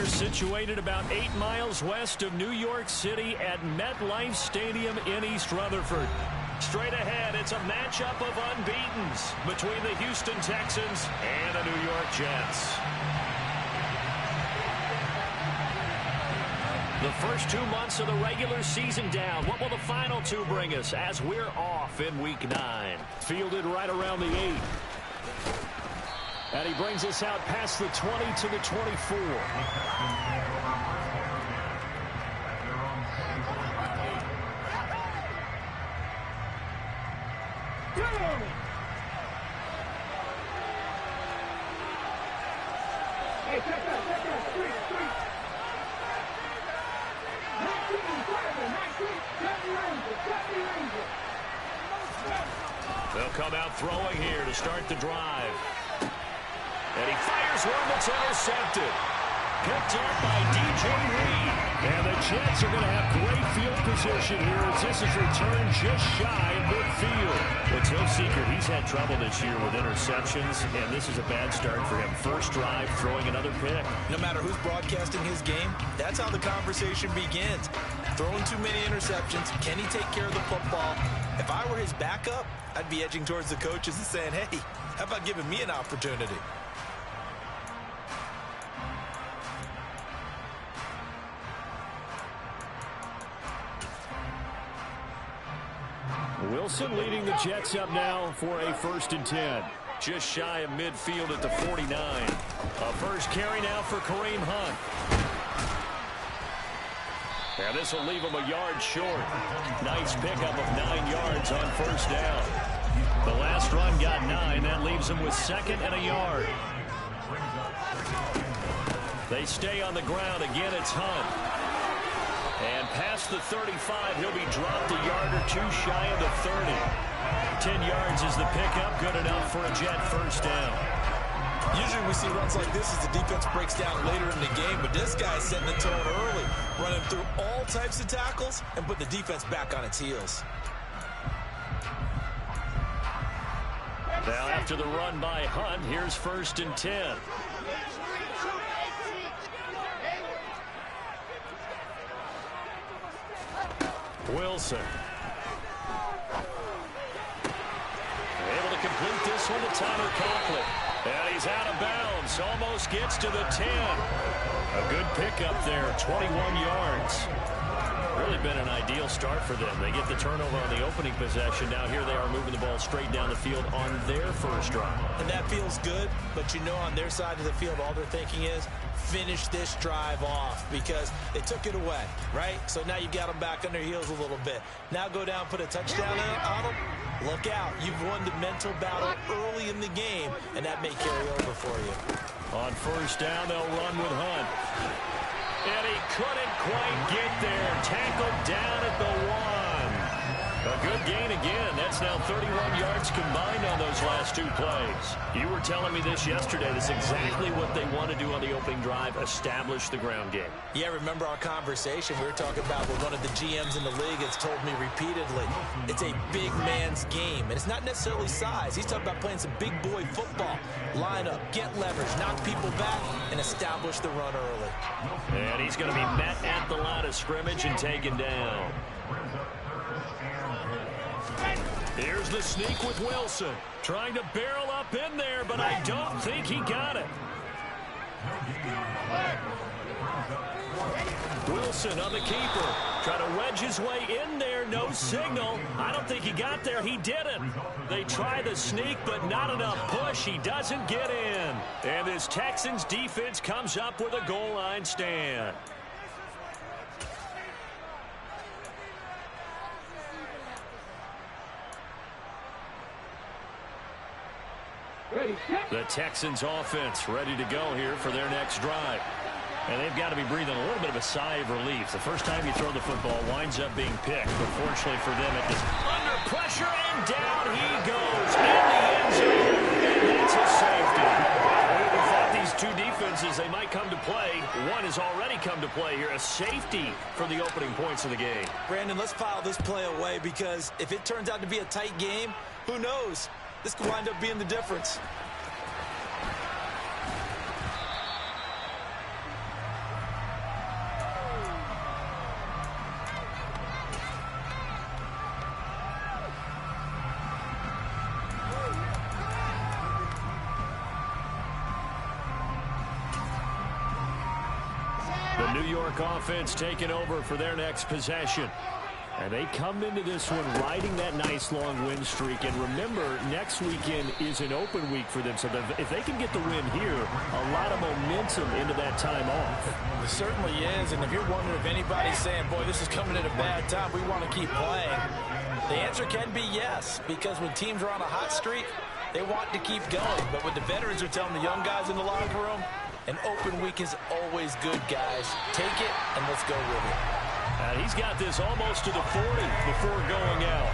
They're situated about 8 miles west of New York City at MetLife Stadium in East Rutherford. Straight ahead, it's a matchup of unbeatens between the Houston Texans and the New York Jets. The first 2 months of the regular season down. What will the final 2 bring us as we're off in Week 9? Fielded right around the 8. And he brings us out past the 20 to the 24. They'll come out throwing here to start the drive. And he fires one that's intercepted. Picked up by DJ Reed. And the Jets are going to have great field position here as this is returned just shy of midfield. It's no secret he's had trouble this year with interceptions, and this is a bad start for him. First drive, throwing another pick. No matter who's broadcasting his game, that's how the conversation begins. Throwing too many interceptions. Can he take care of the football? If I were his backup, I'd be edging towards the coaches and saying, hey, how about giving me an opportunity? Wilson leading the Jets up now for a 1st and 10. Just shy of midfield at the 49. A first carry now for Kareem Hunt. And this will leave him a yard short. Nice pickup of 9 yards on first down. The last run got 9. That leaves him with 2nd and a yard. They stay on the ground. Again, it's Hunt. And past the 35, he'll be dropped a yard or 2 shy of the 30. 10 yards is the pickup. Good enough for a Jet first down. Usually we see runs like this as the defense breaks down later in the game, but this guy's setting the tone early, running through all types of tackles and put the defense back on its heels. Now after the run by Hunt, here's 1st and 10. Wilson. Able to complete this one to Tyler Conklin. And he's out of bounds. Almost gets to the 10. A good pickup there, 21 yards. Really been an ideal start for them. They get the turnover on the opening possession. Now here they are moving the ball straight down the field on their first drive. And that feels good, but you know on their side of the field all they're thinking is finish this drive off because they took it away, right? So now you got them back on their heels a little bit. Now go down, put a touchdown on them. Look out. You've won the mental battle early in the game, and that may carry over for you. On first down, they'll run with Hunt. And he couldn't quite get there. Tackled down at the 1. A good gain again. That's now 31 yards combined on those last 2 plays. You were telling me this yesterday. That's exactly what they want to do on the opening drive, establish the ground game. Yeah, remember our conversation we were talking about with one of the GMs in the league has told me repeatedly, it's a big man's game. And it's not necessarily size. He's talking about playing some big boy football. Line up, get leverage, knock people back, and establish the run early. And he's going to be met at the line of scrimmage and taken down. Here's the sneak with Wilson. Trying to barrel up in there, but I don't think he got it. Wilson on the keeper. Trying to wedge his way in there. No signal. I don't think he got there. He didn't. They try the sneak, but not enough push. He doesn't get in. And this Texans defense comes up with a goal line stand. The Texans offense ready to go here for their next drive. And they've got to be breathing a little bit of a sigh of relief. The first time you throw the football winds up being picked. But fortunately for them, it is under pressure, and down he goes in the end zone. And that's a safety. We thought these two defenses, they might come to play. One has already come to play here. A safety for the opening points of the game. Brandon, let's file this play away because if it turns out to be a tight game, who knows? This could wind up being the difference. New York offense taking over for their next possession. And they come into this one riding that nice long win streak. And remember, next weekend is an open week for them. So if they can get the win here, a lot of momentum into that time off. It certainly is. And if you're wondering if anybody's saying, boy, this is coming at a bad time, we want to keep playing, the answer can be yes. Because when teams are on a hot streak, they want to keep going. But what the veterans are telling the young guys in the locker room, an open week is always good, guys. Take it and let's go with it. And he's got this almost to the 40 before going out.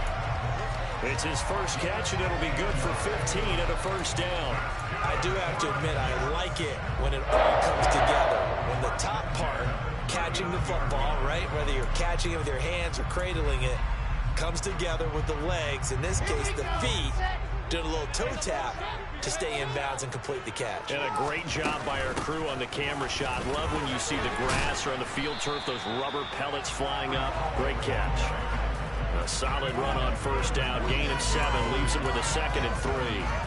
It's his first catch, and it'll be good for 15 and a first down. I do have to admit, I like it when it all comes together. When the top part, catching the football, right, whether you're catching it with your hands or cradling it, comes together with the legs, in this case the feet, doing a little toe tap to stay in bounds and complete the catch. And a great job by our crew on the camera shot. Love when you see the grass or on the field turf, those rubber pellets flying up. Great catch. A solid run on first down. Gain of 7 leaves him with a 2nd and 3.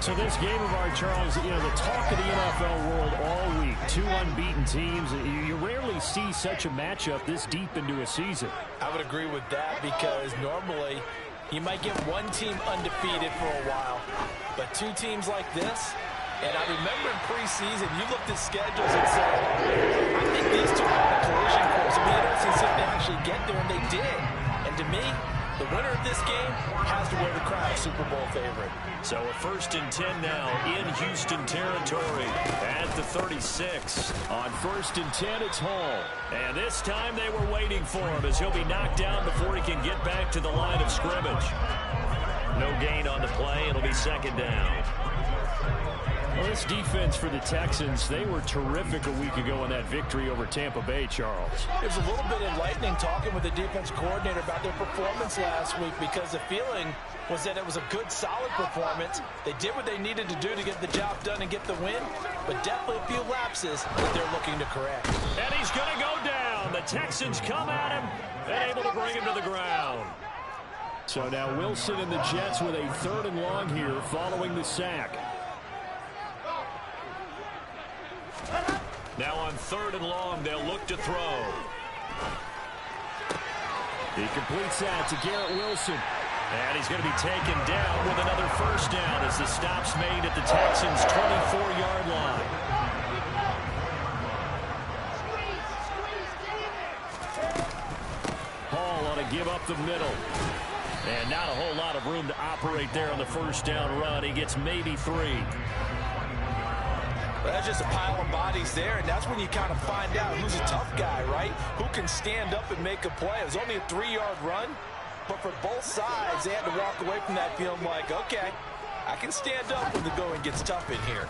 So this game of our, Charles, you know, the talk of the NFL world all week. 2 unbeaten teams. You rarely see such a matchup this deep into a season. I would agree with that because normally you might get one team undefeated for a while, but 2 teams like this, and I remember in preseason, you looked at schedules and said, I think these 2 are on a collision course. It'd be interesting to see if they actually get there, and they did. And to me, the winner of this game has to wear the crown of Super Bowl favorite. So a 1st and 10 now in Houston territory at the 36. On 1st and 10, it's Hall. And this time they were waiting for him as he'll be knocked down before he can get back to the line of scrimmage. No gain on the play. It'll be 2nd down. Well, this defense for the Texans, they were terrific a week ago in that victory over Tampa Bay, Charles. It was a little bit enlightening talking with the defense coordinator about their performance last week because the feeling was that it was a good, solid performance. They did what they needed to do to get the job done and get the win, but definitely a few lapses that they're looking to correct. And he's going to go down. The Texans come at him and able to bring him to the ground. So now Wilson and the Jets with a 3rd and long here following the sack. Now on 3rd and long, they'll look to throw. He completes that to Garrett Wilson. And he's going to be taken down with another first down as the stop's made at the Texans' 24-yard line. Hall ought to give up the middle. And not a whole lot of room to operate there on the first down run. He gets maybe 3. Well, that's just a pile of bodies there, and that's when you kind of find out who's a tough guy, right? Who can stand up and make a play. It was only a 3-yard run, but for both sides, they had to walk away from that feeling like, okay, I can stand up when the going gets tough in here.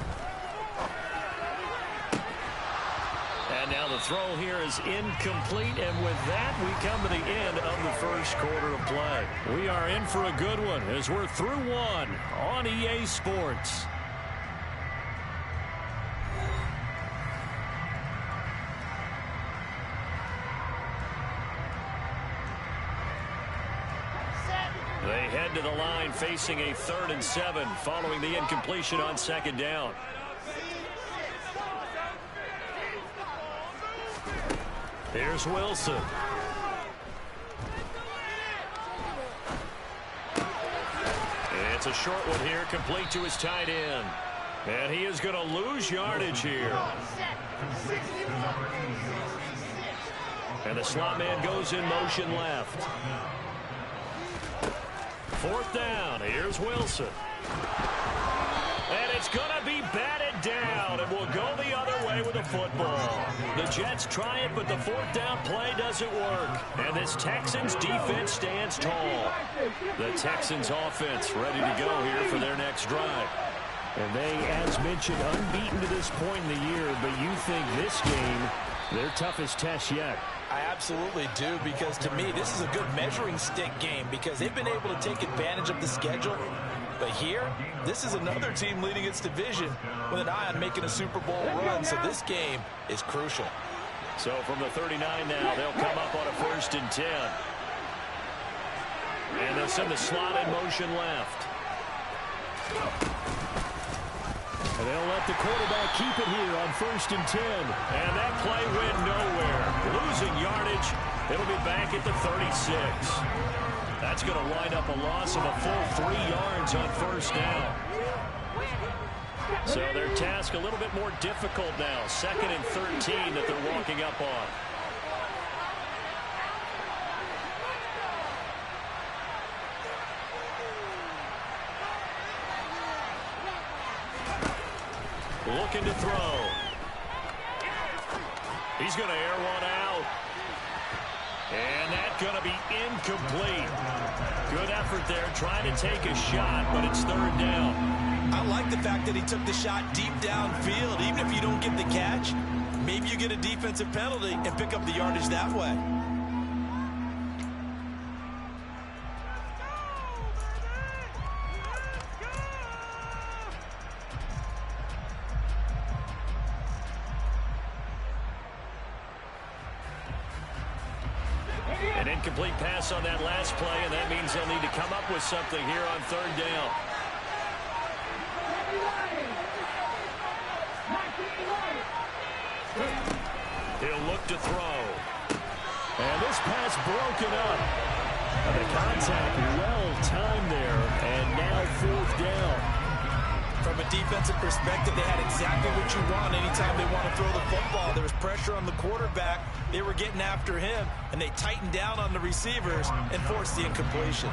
And now the throw here is incomplete, and with that, we come to the end of the first quarter of play. We are in for a good one as we're through 1 on EA Sports. They head to the line facing a 3rd and 7 following the incompletion on 2nd down. Here's Wilson. It's a short one here, complete to his tight end. And he is going to lose yardage here. And the slot man goes in motion left. 4th down. Here's Wilson. And it's going to be batted down, and will go the other way with the football. The Jets try it, but the 4th down play doesn't work. And this Texans defense stands tall. The Texans offense ready to go here for their next drive. And they, as mentioned, unbeaten to this point in the year, but you think this game, their toughest test yet. I absolutely do, because to me, this is a good measuring stick game because they've been able to take advantage of the schedule. But here, this is another team leading its division with an eye on making a Super Bowl run, so this game is crucial. So from the 39 now, they'll come up on a 1st and 10. And they'll send the slot in motion left. And they'll let the quarterback keep it here on 1st and 10. And that play went nowhere. Losing yardage. It'll be back at the 36. That's going to wind up a loss of a full 3 yards on 1st down. So their task a little bit more difficult now. 2nd and 13 that they're walking up on. Looking to throw. He's going to air one out. And that's going to be incomplete. Good effort there, trying to take a shot, but it's 3rd down. I like the fact that he took the shot deep downfield. Even if you don't get the catch, maybe you get a defensive penalty and pick up the yardage that way. An incomplete pass on that last play, and that means they'll need to come up with something here on 3rd down. He'll look to throw. And this pass broken up. And the contact well-timed there, and now 4th down. From a defensive perspective, they had exactly what you want anytime they want to throw the football. There was pressure on the quarterback. They were getting after him, and they tightened down on the receivers and forced the incompletion.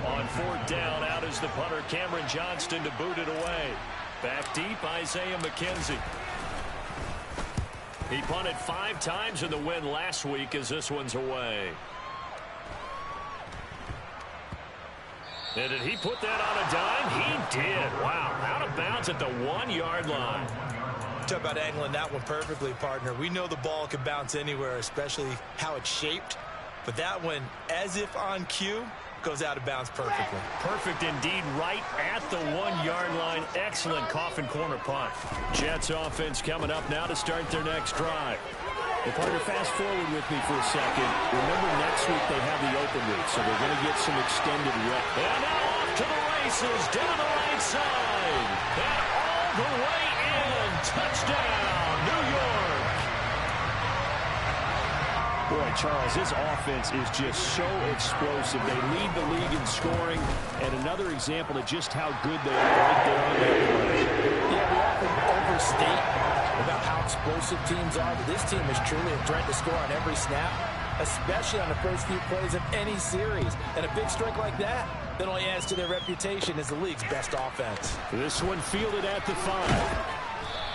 On 4th down, out is the punter, Cameron Johnston, to boot it away. Back deep, Isaiah McKenzie. He punted 5 times in the win last week as this one's away. And did he put that on a dime? He did. Wow. Out of bounds at the 1-yard line. Talk about angling that one perfectly, partner. We know the ball can bounce anywhere, especially how it's shaped. But that one, as if on cue, goes out of bounds perfectly. Perfect indeed, right at the 1-yard line. Excellent coffin corner punt. Jets offense coming up now to start their next drive. Well, partner, fast forward with me for a second. Remember, next week they have the open week, so they're going to get some extended rep. And now off to the races, down the right side. And all the way in. Touchdown, New York. Boy, Charles, this offense is just so explosive. They lead the league in scoring, and another example of just how good they are right there on that play. Yeah, we often overstate about how explosive teams are, but this team is truly a threat to score on every snap, especially on the first few plays of any series. And a big strike like that only adds to their reputation as the league's best offense. This one fielded at the 5.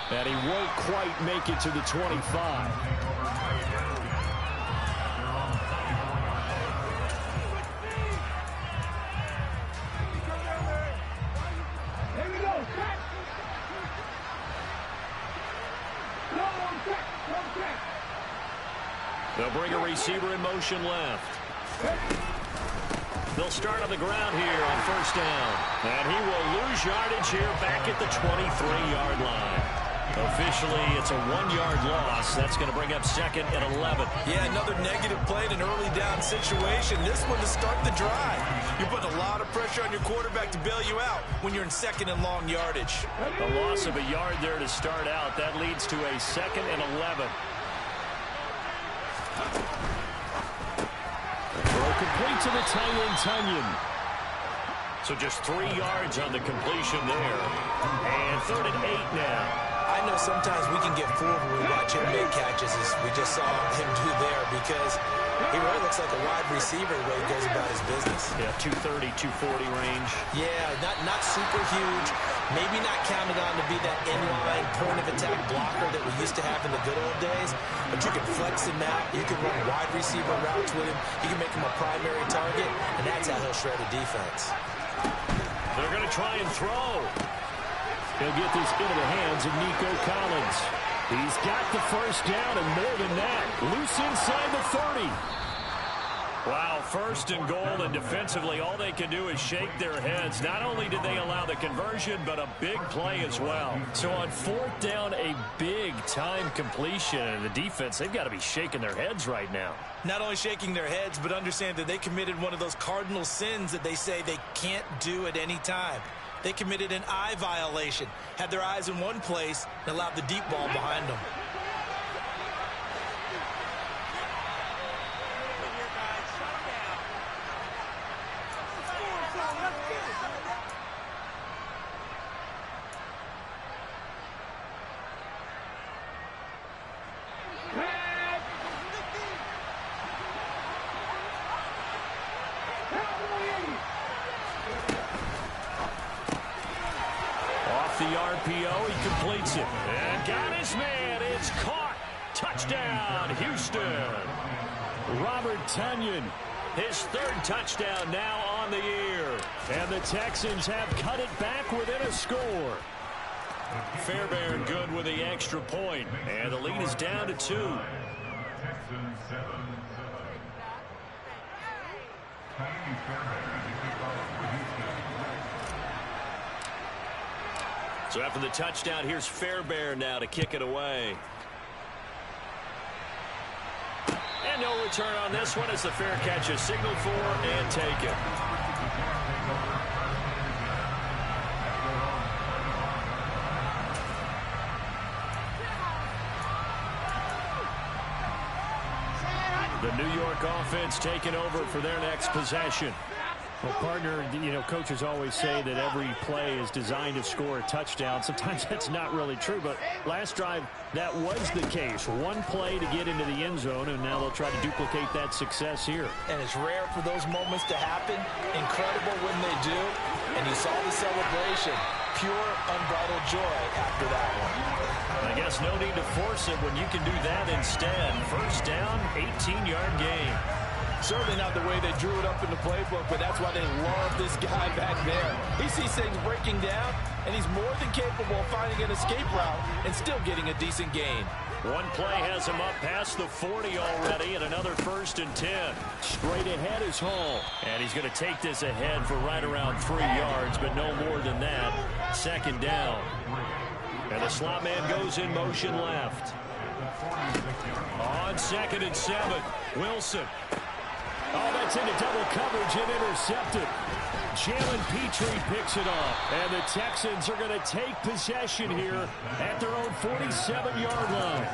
And he won't quite make it to the 25. They'll bring a receiver in motion left. They'll start on the ground here on 1st down. And he will lose yardage here back at the 23-yard line. Officially, it's a 1-yard loss. That's going to bring up 2nd and 11. Yeah, another negative play in an early down situation. This one to start the drive. You're putting a lot of pressure on your quarterback to bail you out when you're in 2nd and long yardage. A loss of a yard there to start out. That leads to a 2nd and 11. Throw complete to the tight end, Tunyon. So just 3 yards on the completion there. And 3rd and 8 now. I know sometimes we can get fooled when we watch him make catches, as we just saw him do there, because he really looks like a wide receiver the way he goes about his business. Yeah, 230, 240 range. Yeah, not super huge. Maybe not counted on to be that inline point-of-attack blocker that we used to have in the good old days, but you can flex him out. You can run wide receiver routes with him. You can make him a primary target, and that's how he'll shred a defense. They're going to try and throw. He'll get this into the hands of Nico Collins. He's got the 1st down, and more than that, loose inside the 30. Wow, 1st and goal, and defensively, all they can do is shake their heads. Not only did they allow the conversion, but a big play as well. So on 4th down, a big-time completion, and the defense, they've got to be shaking their heads right now. Not only shaking their heads, but understand that they committed one of those cardinal sins that they say they can't do at any time. They committed an eye violation, had their eyes in one place, and allowed the deep ball behind them. Off the RPO, he completes it. And got his man. It's caught. Touchdown, Houston. Robert Tonyan, his third touchdown now on the year. And the Texans have cut it back within a score. Fairbairn good with the extra point. And the lead is down to 2. So after the touchdown, here's Fairbairn now to kick it away. And no return on this one as the fair catch is signaled for and taken. The New York offense taking over for their next possession. Well, partner, coaches always say that every play is designed to score a touchdown. Sometimes that's not really true, but last drive, that was the case. One play to get into the end zone, and now they'll try to duplicate that success here. And it's rare for those moments to happen. Incredible when they do. And you saw the celebration. Pure, unbridled joy after that one. I guess no need to force it when you can do that instead. First down, 18-yard gain. Certainly not the way they drew it up in the playbook, but that's why they love this guy back there. He sees things breaking down, and he's more than capable of finding an escape route and still getting a decent gain. One play has him up past the 40 already, and another 1st and 10. Straight ahead is Hall. And he's going to take this ahead for right around 3 yards, but no more than that. 2nd down. And the slot man goes in motion left. On 2nd and 7, Wilson. Oh, that's into double coverage and intercepted. Jalen Petrie picks it off. And the Texans are going to take possession here at their own 47-yard line.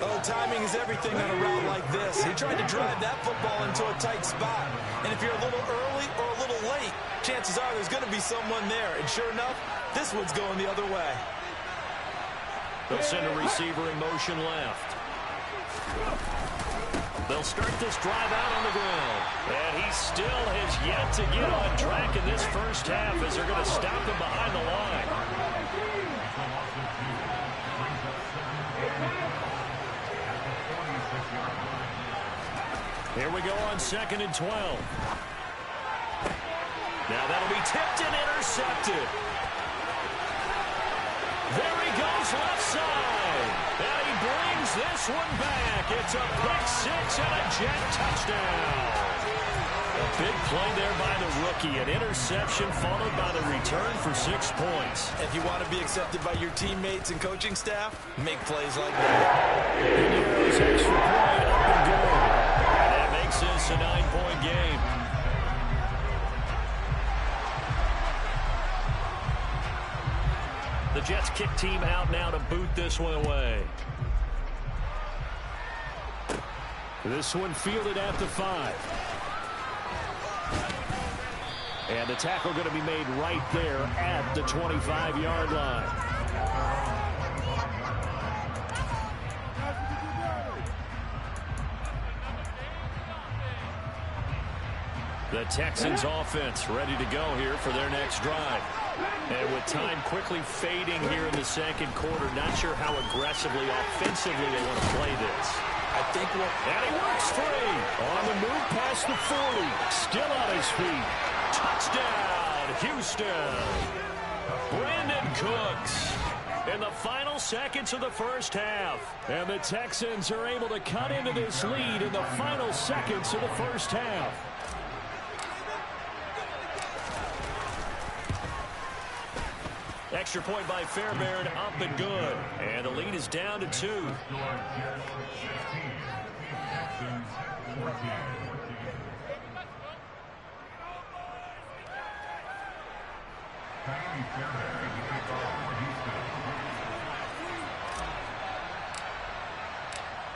Oh, timing is everything on a route like this. He tried to drive that football into a tight spot. And if you're a little early or a little late, chances are there's going to be someone there. And sure enough, this one's going the other way. They'll send a receiver in motion left. They'll start this drive out on the ground. And he still has yet to get on track in this first half as they're going to stop him behind the line. Here we go on 2nd and 12. Now that'll be tipped and intercepted. There he goes left side. And he brings this one back. It's a pick 6 and a jet touchdown. A big play there by the rookie. An interception followed by the return for 6 points. If you want to be accepted by your teammates and coaching staff, make plays like that. And here's extra point up and good. And that makes this a 9-point game. The Jets kick team out now to boot this one away. This one fielded at the 5. And the tackle going to be made right there at the 25-yard line. The Texans offense ready to go here for their next drive. And with time quickly fading here in the second quarter, not sure how aggressively, offensively they want to play this. I think and he works free. On the move past the 40. Still on his feet. Touchdown, Houston. Brandon Cooks in the final seconds of the first half. And the Texans are able to cut into this lead in the final seconds of the first half. Extra point by Fairbairn, up and good. And the lead is down to 2.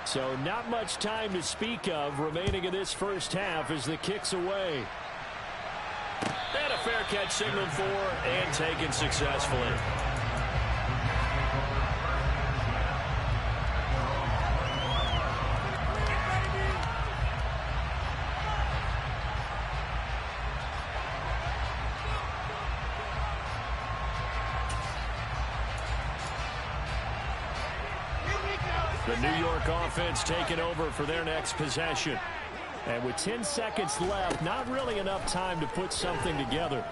So not much time to speak of remaining in this first half as the kick's away. And a fair catch signaled for and taken successfully. The New York offense taking over for their next possession. And with 10 seconds left, not really enough time to put something together.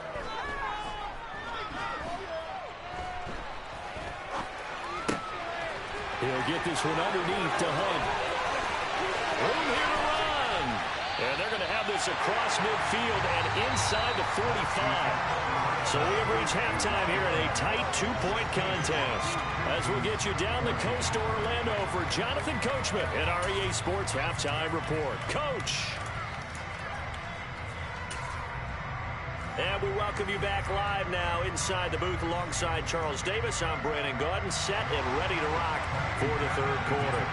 He'll get this one underneath to Hunt. Room here to run. And they're going to have this across midfield and inside the 45. So we have reached halftime here in a tight two-point contest. As we'll get you down the coast to Orlando for Jonathan Coachman at our EA Sports Halftime Report. Coach. And we welcome you back live now inside the booth alongside Charles Davis. I'm Brandon Gaudin, set and ready to rock for the third quarter.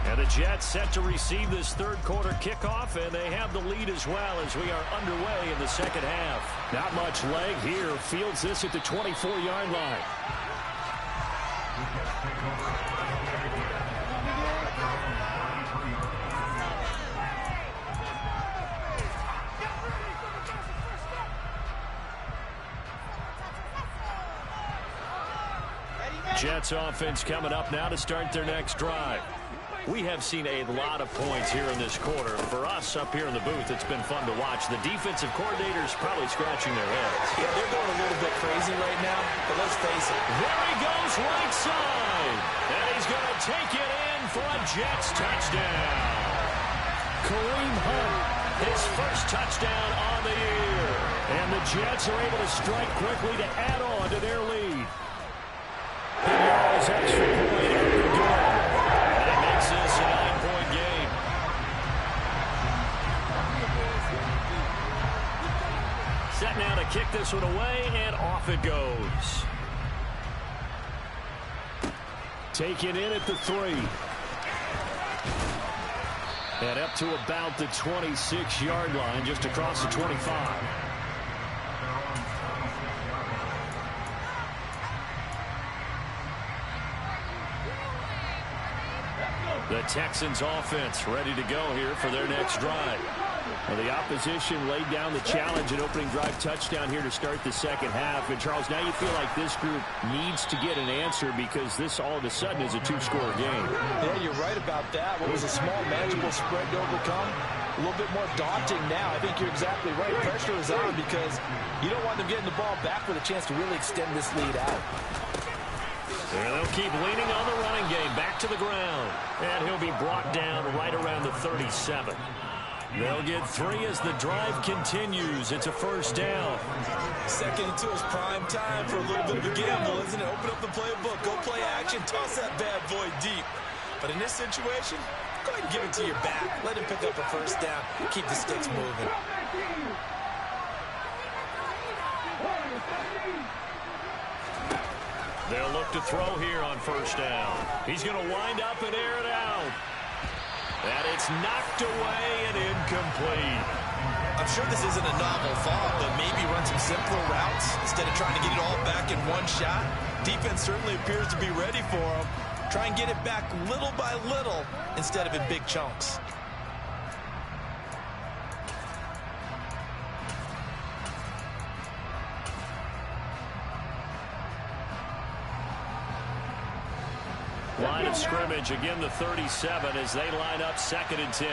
And the Jets set to receive this third quarter kickoff, and they have the lead as well as we are underway in the second half. Not much leg here. Fields this at the 24-yard line. Jets offense coming up now to start their next drive. We have seen a lot of points here in this quarter. For us up here in the booth, it's been fun to watch. The defensive coordinators probably scratching their heads. Yeah, they're going a little bit crazy right now, but let's face it. There he goes right side. And he's going to take it in for a Jets touchdown. Kareem Hunt, his first touchdown on the year. And the Jets are able to strike quickly to add on to their lead. Extra point up the door. And it makes this a 9-point game. Set now to kick this one away, and off it goes. Taken in at the 3. And up to about the 26-yard line, just across the 25. The Texans offense ready to go here for their next drive. Well, the opposition laid down the challenge, an opening drive touchdown here to start the second half. And, Charles, now you feel like this group needs to get an answer because this all of a sudden is a two-score game. Yeah, you're right about that. What was a small, manageable spread to overcome, a little bit more daunting now. I think you're exactly right. Pressure is on because you don't want them getting the ball back with a chance to really extend this lead out. And they'll keep leaning on the running game. Back to the ground. And he'll be brought down right around the 37. They'll get 3 as the drive continues. It's a first down. Second and 2 is prime time for a little bit of a gamble, isn't it? Open up the playbook. Go play action. Toss that bad boy deep. But in this situation, go ahead and give it to your back. Let him pick up a first down. Keep the sticks moving. They'll look to throw here on first down. He's going to wind up and air it out. And it's knocked away and incomplete. I'm sure this isn't a novel thought, but maybe run some simpler routes instead of trying to get it all back in one shot. Defense certainly appears to be ready for him. Try and get it back little by little instead of in big chunks. Line of scrimmage, again the 37 as they line up 2nd and 10.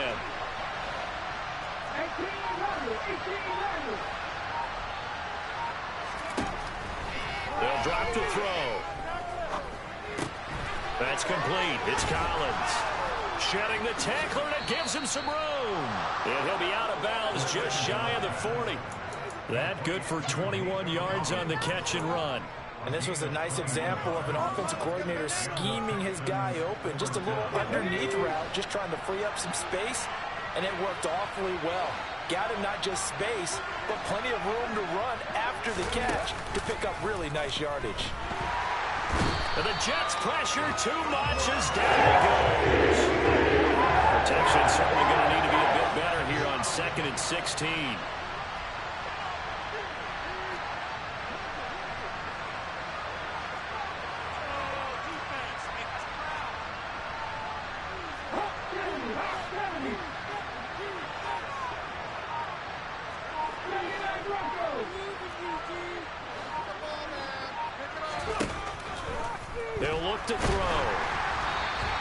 They'll drop to throw. That's complete. It's Collins. Shedding the tackler, and it gives him some room. And he'll be out of bounds just shy of the 40. That good for 21 yards on the catch and run. And this was a nice example of an offensive coordinator scheming his guy open. Just a little underneath route, just trying to free up some space, and it worked awfully well. Got him not just space, but plenty of room to run after the catch to pick up really nice yardage. And the Jets pressure too much as down he goes. Protection certainly going to need to be a bit better here on 2nd and 16. They'll look to throw.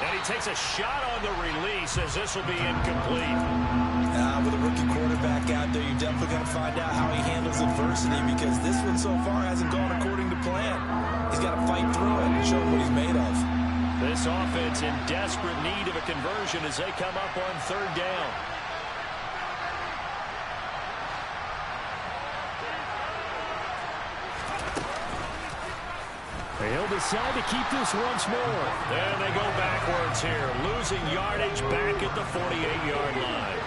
And he takes a shot on the release as this will be incomplete. With a rookie quarterback out there, you're definitely going to find out how he handles adversity because this one so far hasn't gone according to plan. He's got to fight through it and show him what he's made of. This offense in desperate need of a conversion as they come up on 3rd down. He'll decide to keep this once more. And they go backwards here, losing yardage back at the 48-yard line.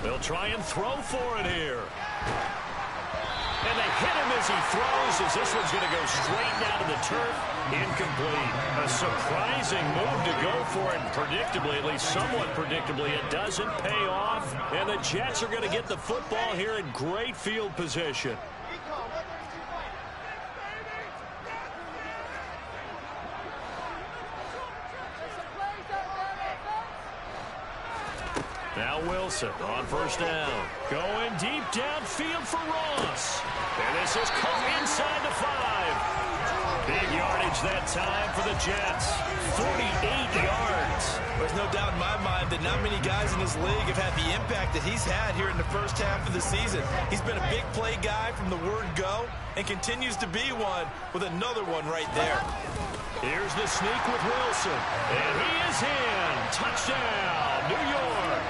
They'll try and throw for it here. And they hit him as he throws, as this one's going to go straight down to the turf. Incomplete. A surprising move to go for it. Predictably, at least somewhat predictably, it doesn't pay off. And the Jets are going to get the football here in great field position. Now Wilson on 1st down. Going deep downfield for Ross. And this is caught inside the 5. Big yardage that time for the Jets. 48 yards. There's no doubt in my mind that not many guys in this league have had the impact that he's had here in the first half of the season. He's been a big play guy from the word go and continues to be one with another one right there. Here's the sneak with Wilson. And he is in. Touchdown, New York.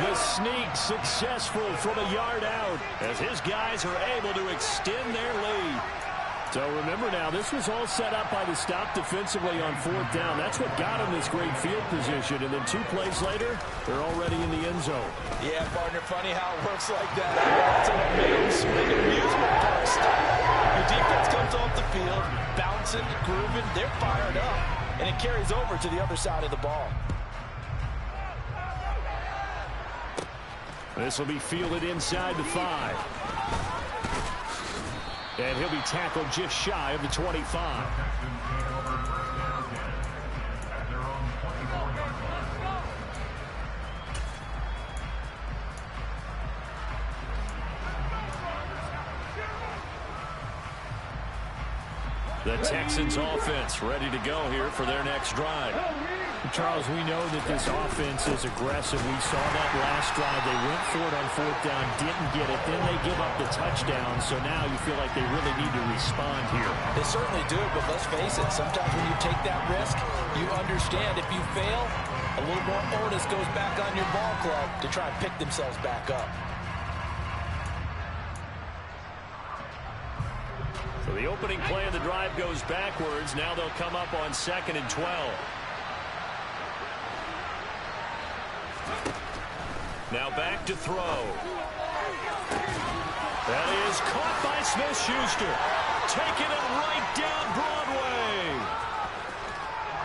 The sneak successful from a yard out as his guys are able to extend their lead. So remember now, this was all set up by the stop defensively on 4th down. That's what got him this great field position. And then 2 plays later, they're already in the end zone. Yeah, partner, funny how it works like that. That's what made him swing an amusement park style. Your defense comes off the field, bouncing, grooving, they're fired up, and it carries over to the other side of the ball. This will be fielded inside the 5. And he'll be tackled just shy of the 25. The Texans offense ready to go here for their next drive. Charles, we know that this offense is aggressive. We saw that last drive. They went for it on 4th down, didn't get it. Then they give up the touchdown. So now you feel like they really need to respond here. They certainly do, but let's face it. Sometimes when you take that risk, you understand if you fail, a little more onus goes back on your ball club to try and pick themselves back up. So the opening play of the drive goes backwards. Now they'll come up on 2nd and 12. Now back to throw. That is caught by Smith-Schuster. Taking it right down Broadway.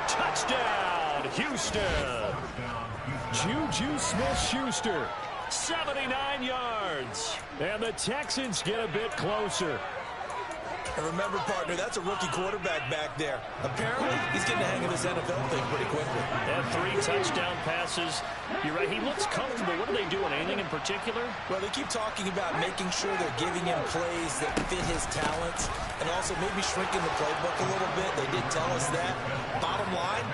Touchdown, Houston. Juju Smith-Schuster. 79 yards. And the Texans get a bit closer. And remember, partner, that's a rookie quarterback back there. Apparently, he's getting the hang of this NFL thing pretty quickly. That 3 touchdown passes. You're right, he looks comfortable. What are they doing? Anything in particular? Well, they keep talking about making sure they're giving him plays that fit his talents and also maybe shrinking the playbook a little bit. They did tell us that. Bottom line,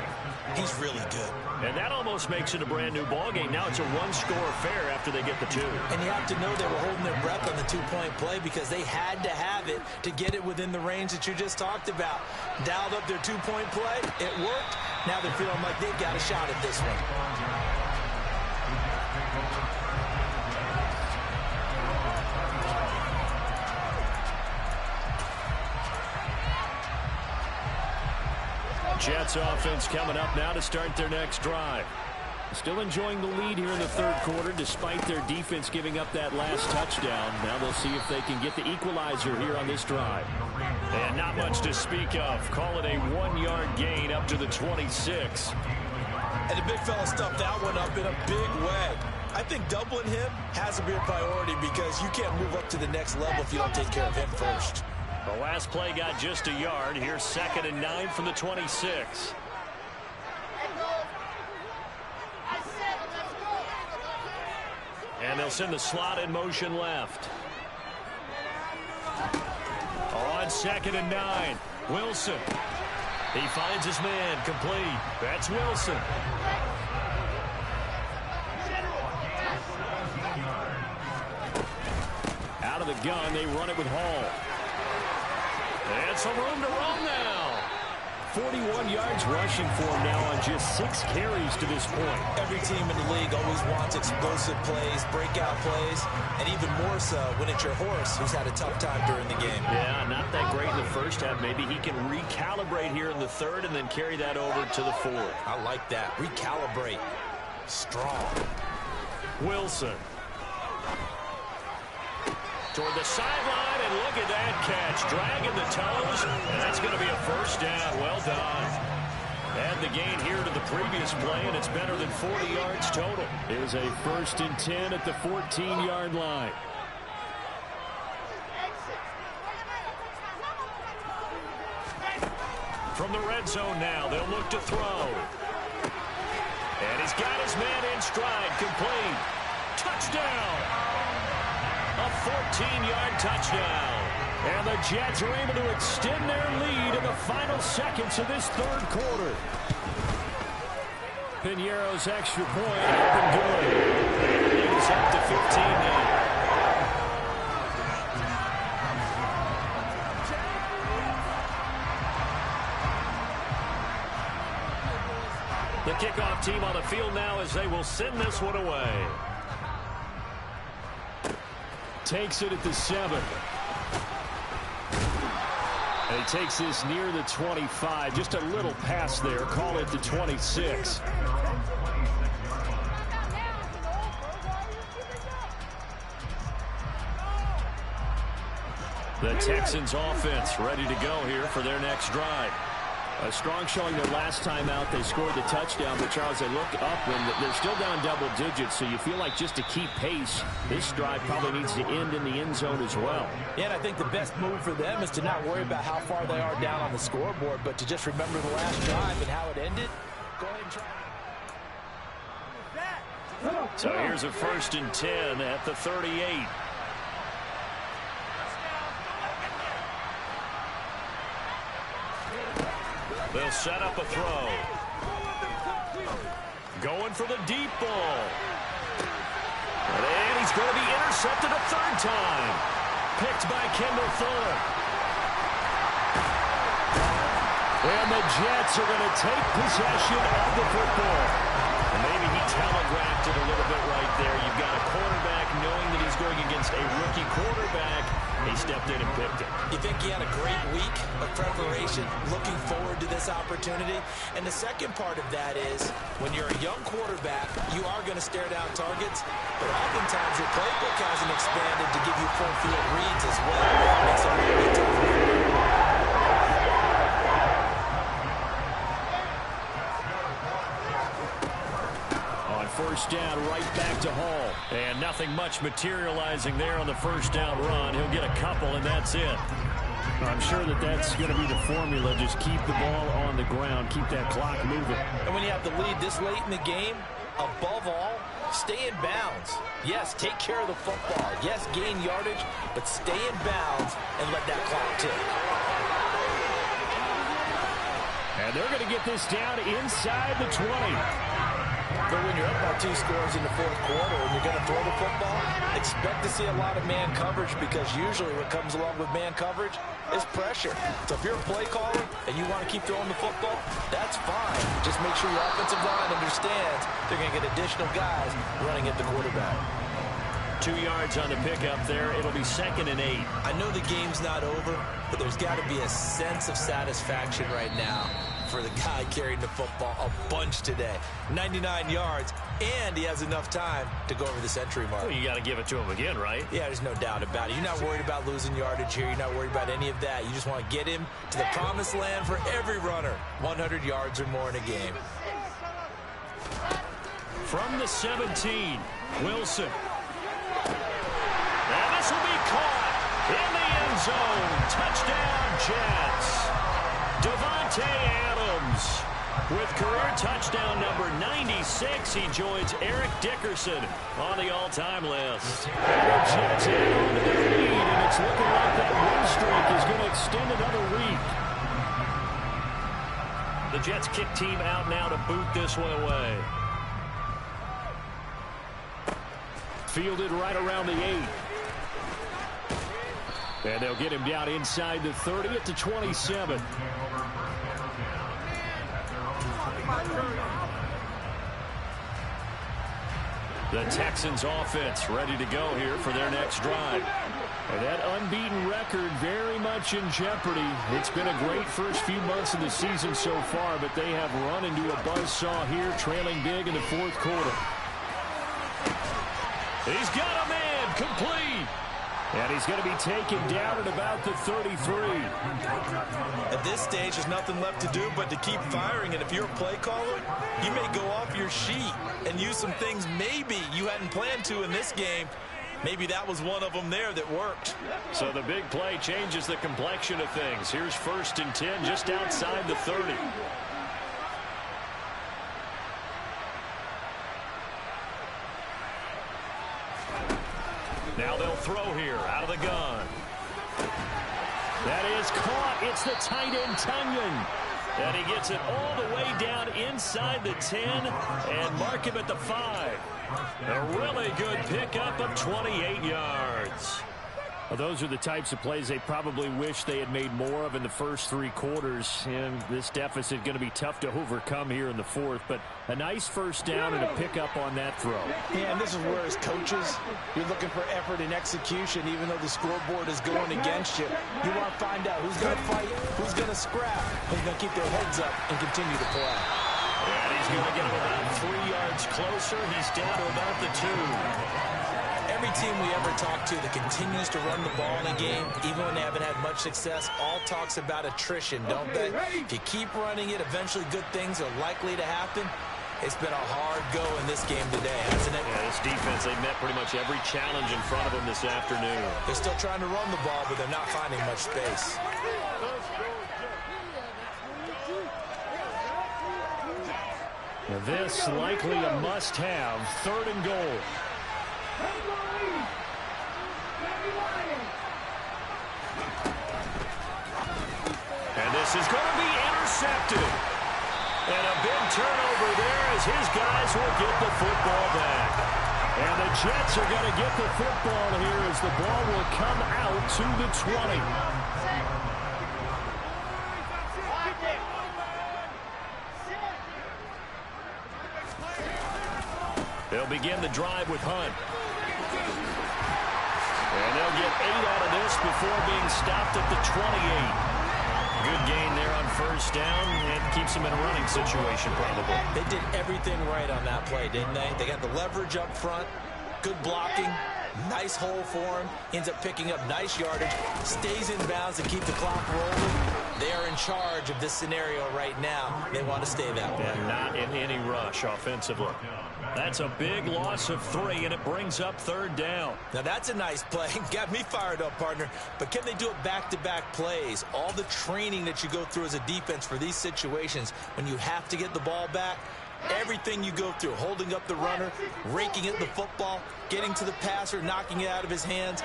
He's really good. And that almost makes it a brand-new ball game. Now it's a one-score affair after they get the two. And you have to know they were holding their breath on the two-point play because they had to have it to get it within the range that you just talked about. Dialed up their two-point play. It worked. Now they're feeling like they've got a shot at this one. Jets offense coming up now to start their next drive. Still enjoying the lead here in the third quarter despite their defense giving up that last touchdown. Now they'll see if they can get the equalizer here on this drive. And not much to speak of. Call it a 1-yard gain up to the 26. And the big fella stuffed that one up in a big way. I think doubling him has to be a priority because you can't move up to the next level if you don't take care of him first. The last play got just a yard. Here's 2nd and 9 from the 26. And they'll send the slot in motion left. On 2nd and 9, Wilson. He finds his man, complete. That's Wilson. Out of the gun, they run it with Hall. And some room to run now. 41 yards rushing for him now on just 6 carries to this point. Every team in the league always wants explosive plays, breakout plays, and even more so when it's your horse who's had a tough time during the game. Yeah, not that great in the first half. Maybe he can recalibrate here in the third and then carry that over to the fourth. I like that. Recalibrate. Strong. Wilson. Toward the sideline, and look at that catch. Dragging the toes, and that's going to be a first down. Well done. Add the gain here to the previous play, and it's better than 40 yards total. It is a 1st and 10 at the 14-yard line. From the red zone now, they'll look to throw. And he's got his man in stride, complete. Touchdown! A 14-yard touchdown. And the Jets are able to extend their lead in the final seconds of this third quarter. Piñeiro's extra point up and good. It's up to 15 now. The kickoff team on the field now as they will send this one away. Takes it at the 7. And he takes this near the 25. Just a little pass there. Call it the 26. The Texans offense ready to go here for their next drive. A strong showing their last time out. They scored the touchdown, but Charles, they look up and they're still down double digits, so you feel like just to keep pace, this drive probably needs to end in the end zone as well. Yeah, and I think the best move for them is to not worry about how far they are down on the scoreboard, but to just remember the last drive and how it ended. Go ahead and try. So here's a 1st and 10 at the 38. They'll set up a throw. Going for the deep ball. And he's going to be intercepted a 3rd time. Picked by Kendall Fuller. And the Jets are going to take possession of the football. And maybe he telegraphed it a little bit right there. You've got a quarterback knowing that he's going against a rookie quarterback. He stepped in and picked it. You think he had a great week of preparation, looking forward to this opportunity? And the second part of that is, when you're a young quarterback, you are going to stare down targets, but oftentimes your playbook hasn't expanded to give you full field reads as well. Makes it really tough. First down, right back to Hall. And nothing much materializing there on the first down run. He'll get a couple, and that's it. I'm sure that that's going to be the formula. Just keep the ball on the ground. Keep that clock moving. And when you have the lead this late in the game, above all, stay in bounds. Yes, take care of the football. Yes, gain yardage, but stay in bounds and let that clock tick. And they're going to get this down inside the 20. But when you're up by 2 scores in the fourth quarter and you're going to throw the football, expect to see a lot of man coverage, because usually what comes along with man coverage is pressure. So if you're a play caller and you want to keep throwing the football, that's fine. Just make sure your offensive line understands they're going to get additional guys running at the quarterback. 2 yards on the pickup there. It'll be 2nd and 8. I know the game's not over, but there's got to be a sense of satisfaction right now for the guy carrying the football a bunch today. 99 yards, and he has enough time to go over the century mark. Well, you got to give it to him again, right? Yeah, there's no doubt about it. You're not worried about losing yardage here. You're not worried about any of that. You just want to get him to the promised land for every runner. 100 yards or more in a game. From the 17, Wilson. And this will be caught in the end zone. Touchdown, Jets. Davante Adams with career touchdown number 96. He joins Eric Dickerson on the all-time list. And the Jets add on to their lead, and it's looking like that win streak is going to extend another week. The Jets kick team out now to boot this one away. Fielded right around the 8. And they'll get him down inside the 30 at the 27. The Texans offense ready to go here for their next drive. And that unbeaten record very much in jeopardy. It's been a great first few months of the season so far, but they have run into a buzzsaw here, trailing big in the fourth quarter. He's got a man, complete. And he's going to be taken down at about the 33. At this stage, there's nothing left to do but to keep firing. And if you're a play caller, you may go off your sheet and use some things maybe you hadn't planned to in this game. Maybe that was one of them there that worked. So the big play changes the complexion of things. Here's 1st and 10 just outside the 30. Now they'll throw here out of the gun. That is caught. It's the tight end, Tunyon. And he gets it all the way down inside the 10 and mark him at the 5. A really good pickup of 28 yards. Well, those are the types of plays they probably wish they had made more of in the first 3 quarters. And this deficit going to be tough to overcome here in the fourth. But a nice first down and a pickup on that throw. Yeah, and this is where, as coaches, you're looking for effort and execution, even though the scoreboard is going against you. You want to find out who's going to fight, who's going to scrap, who's going to keep their heads up and continue to play. And he's going to get him about 3 yards closer. He's down to about the 2. Every team we ever talk to that continues to run the ball in a game, even when they haven't had much success, all talks about attrition, don't they? If you keep running it, eventually good things are likely to happen. It's been a hard go in this game today, hasn't it? Yeah, this defense, they met pretty much every challenge in front of them this afternoon. They're still trying to run the ball, but they're not finding much space. Now this likely a must-have, 3rd and goal. And this is going to be intercepted. And a big turnover there as his guys will get the football back. And the Jets are going to get the football here as the ball will come out to the 20. They'll begin the drive with Hunt. And they'll get 8 out of this before being stopped at the 28. Good gain there on first down, and keeps them in a running situation probably. They did everything right on that play, didn't they? They got the leverage up front, good blocking, nice hole for him, ends up picking up nice yardage, stays in bounds to keep the clock rolling. They are in charge of this scenario right now. They want to stay that way. And not in any rush offensively. That's a big loss of 3, and it brings up 3rd down. Now that's a nice play. Got me fired up, partner. But can they do it back-to-back plays? All the training that you go through as a defense for these situations, when you have to get the ball back, everything you go through, holding up the runner, raking at the football, getting to the passer, knocking it out of his hands,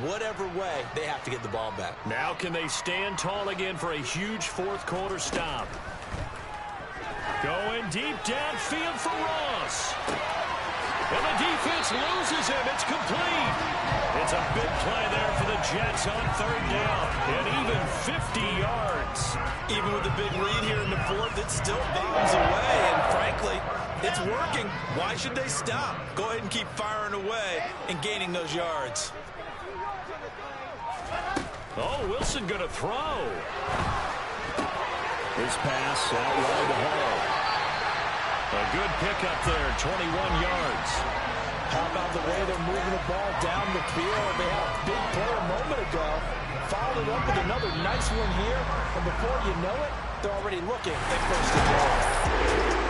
whatever way, they have to get the ball back. Now can they stand tall again for a huge fourth quarter stop? Going deep downfield for Ross. And the defense loses him. It's complete. It's a big play there for the Jets on third down. And even 50 yards. Even with the big lead here in the fourth, it still bombs away. And frankly, it's working. Why should they stop? Go ahead and keep firing away and gaining those yards. Oh, Wilson going to throw. His pass out wide to Hall. A good pickup there, 21 yards. How about the way they're moving the ball down the field? They had a big play a moment ago. Followed up with another nice one here. And before you know it, they're already looking at first and goal.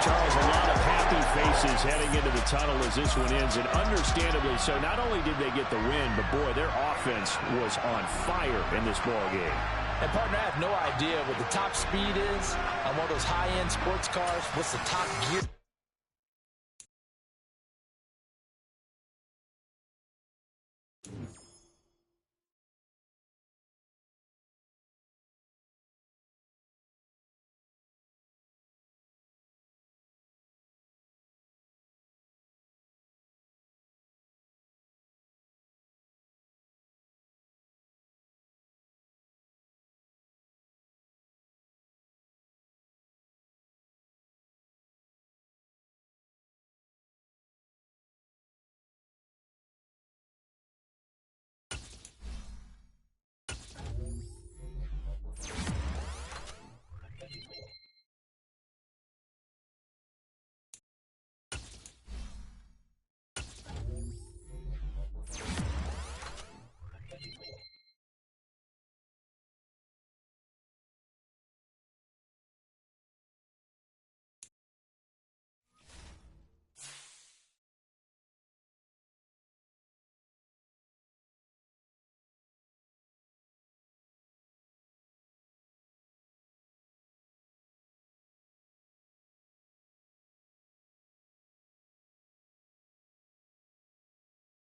Charles, a lot of happy faces heading into the tunnel as this one ends, and understandably so. Not only did they get the win, but boy, their offense was on fire in this ball game. And partner, I have no idea what the top speed is on one of those high-end sports cars. What's the top gear?